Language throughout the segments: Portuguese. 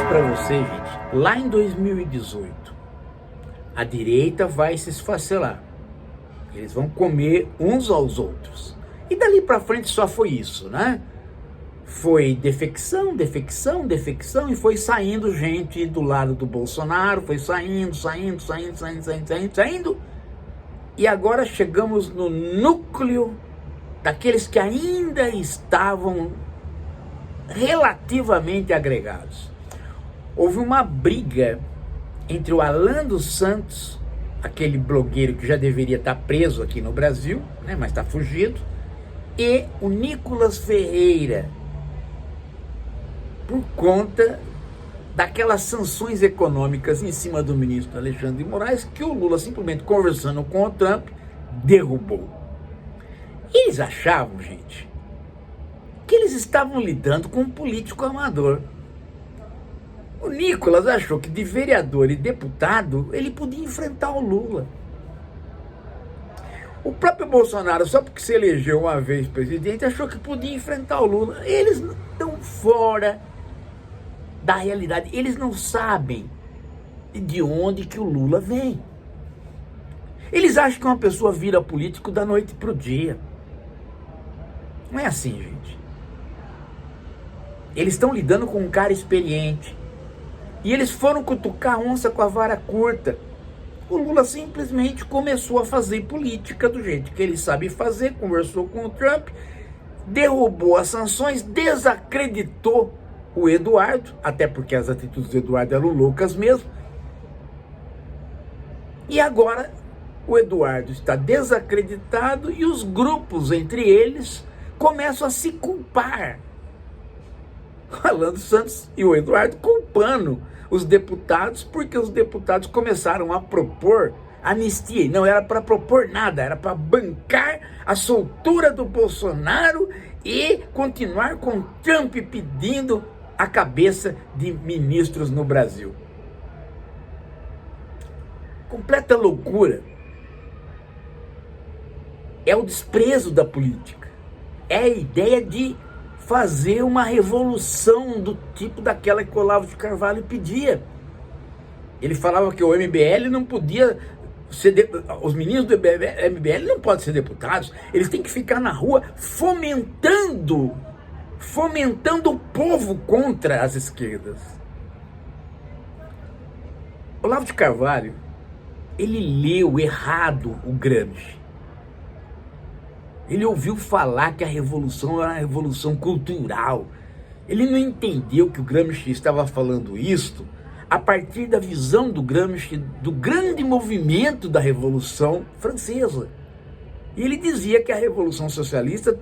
para você, gente, lá em 2018, a direita vai se esfacelar. Eles vão comer uns aos outros. E dali para frente só foi isso, né? Foi defecção, defecção, defecção, e foi saindo gente do lado do Bolsonaro, foi saindo. E agora chegamos no núcleo daqueles que ainda estavam relativamente agregados. Houve uma briga entre o Alan dos Santos, aquele blogueiro que já deveria estar preso aqui no Brasil, né, mas está fugido, e o Nicolas Ferreira, por conta daquelas sanções econômicas em cima do ministro Alexandre de Moraes, que o Lula, simplesmente conversando com o Trump, derrubou. Eles achavam, gente, que eles estavam lidando com um político amador. O Nicolas achou que de vereador e deputado ele podia enfrentar o Lula. O próprio Bolsonaro, só porque se elegeu uma vez presidente, achou que podia enfrentar o Lula. Eles estão fora da realidade. Eles não sabem de onde que o Lula vem. Eles acham que uma pessoa vira político da noite para o dia. Não é assim, gente. Eles estão lidando com um cara experiente. E eles foram cutucar a onça com a vara curta. O Lula simplesmente começou a fazer política do jeito que ele sabe fazer, conversou com o Trump, derrubou as sanções, desacreditou o Eduardo, até porque as atitudes do Eduardo eram loucas mesmo. E agora o Eduardo está desacreditado e os grupos entre eles começam a se culpar. Alan dos Santos e o Eduardo culpando os deputados, porque os deputados começaram a propor anistia. E não era para propor nada, era para bancar a soltura do Bolsonaro e continuar com Trump pedindo a cabeça de ministros no Brasil. Completa loucura. É o desprezo da política. É a ideia de fazer uma revolução do tipo daquela que o Olavo de Carvalho pedia. Ele falava que o MBL não podia ser... Os meninos do MBL não podem ser deputados. Eles têm que ficar na rua fomentando o povo contra as esquerdas. Olavo de Carvalho, ele leu errado o Gramsci. Ele ouviu falar que a revolução era uma revolução cultural. Ele não entendeu que o Gramsci estava falando isto a partir da visão do Gramsci do grande movimento da Revolução Francesa. E ele dizia que a Revolução Socialista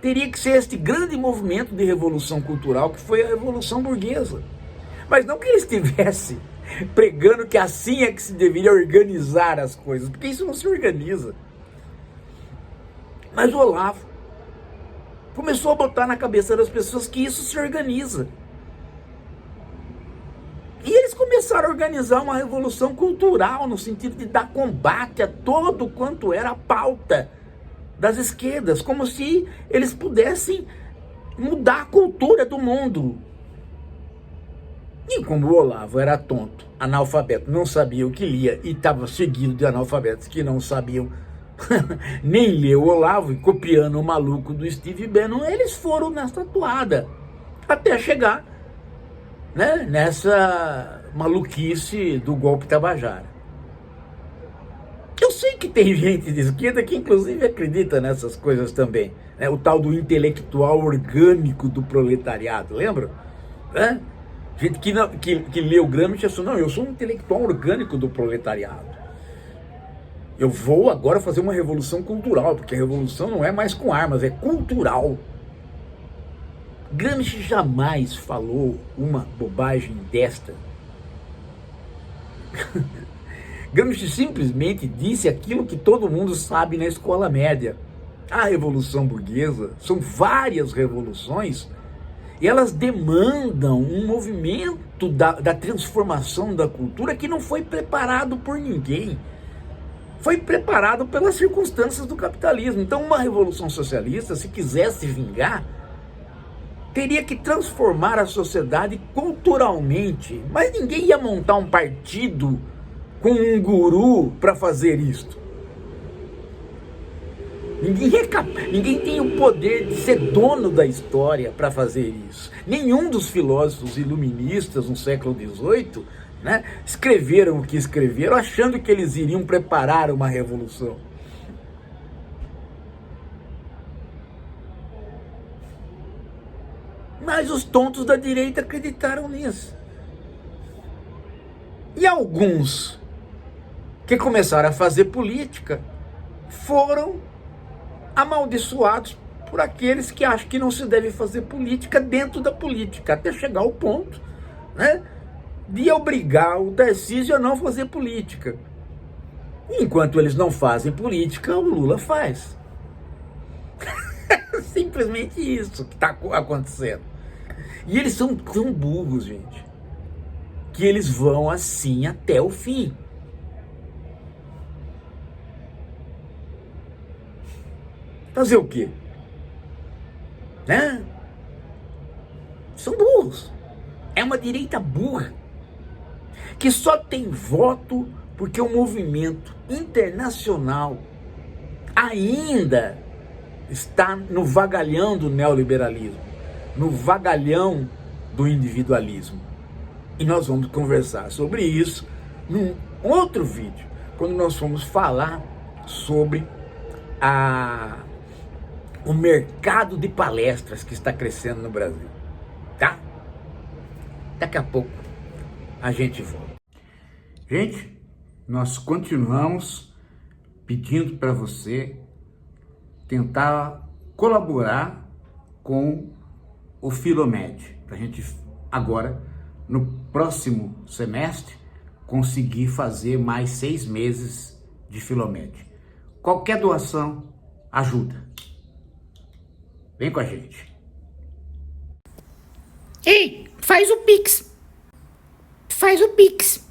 teria que ser este grande movimento de revolução cultural que foi a Revolução Burguesa. Mas não que ele estivesse pregando que assim é que se deveria organizar as coisas, porque isso não se organiza. Mas o Olavo começou a botar na cabeça das pessoas que isso se organiza. E eles começaram a organizar uma revolução cultural no sentido de dar combate a todo quanto era a pauta das esquerdas, como se eles pudessem mudar a cultura do mundo. E como o Olavo era tonto, analfabeto, não sabia o que lia e estava seguido de analfabetos que não sabiam nem ler o Olavo e copiando o maluco do Steve Bannon, eles foram nessa toada até chegar, né, nessa maluquice do golpe Tabajara. Eu sei que tem gente de esquerda que inclusive acredita nessas coisas também, né? O tal do intelectual orgânico do proletariado, lembra? Né? Gente que lê o Gramsci e achou, não, eu sou um intelectual orgânico do proletariado. Eu vou agora fazer uma revolução cultural, porque a revolução não é mais com armas, é cultural. Gramsci jamais falou uma bobagem desta. Gramsci simplesmente disse aquilo que todo mundo sabe na escola média. A Revolução Burguesa são várias revoluções e elas demandam um movimento da transformação da cultura que não foi preparado por ninguém. Foi preparado pelas circunstâncias do capitalismo. Então, uma revolução socialista, se quisesse vingar, teria que transformar a sociedade culturalmente, mas ninguém ia montar um partido com um guru para fazer isto. Ninguém tem o poder de ser dono da história para fazer isso. Nenhum dos filósofos iluministas no século XVIII, né, escreveram o que escreveram achando que eles iriam preparar uma revolução. Mas os tontos da direita acreditaram nisso. E alguns que começaram a fazer política foram amaldiçoados por aqueles que acham que não se deve fazer política dentro da política, até chegar ao ponto, né, de obrigar o Tarcísio a não fazer política. Enquanto eles não fazem política, o Lula faz. Simplesmente isso que está acontecendo. E eles são tão burros, gente, que eles vão assim até o fim. Fazer o quê? Né? São burros. É uma direita burra, que só tem voto porque o movimento internacional ainda está no vagalhão do neoliberalismo, no vagalhão do individualismo. E nós vamos conversar sobre isso num outro vídeo, quando nós formos falar sobre o mercado de palestras que está crescendo no Brasil, tá? Daqui a pouco a gente volta. Gente, nós continuamos pedindo para você tentar colaborar com o Filomed, para a gente agora, no próximo semestre, conseguir fazer mais 6 meses de Filomed. Qualquer doação ajuda. Vem com a gente. Ei, faz o Pix. Faz o Pix.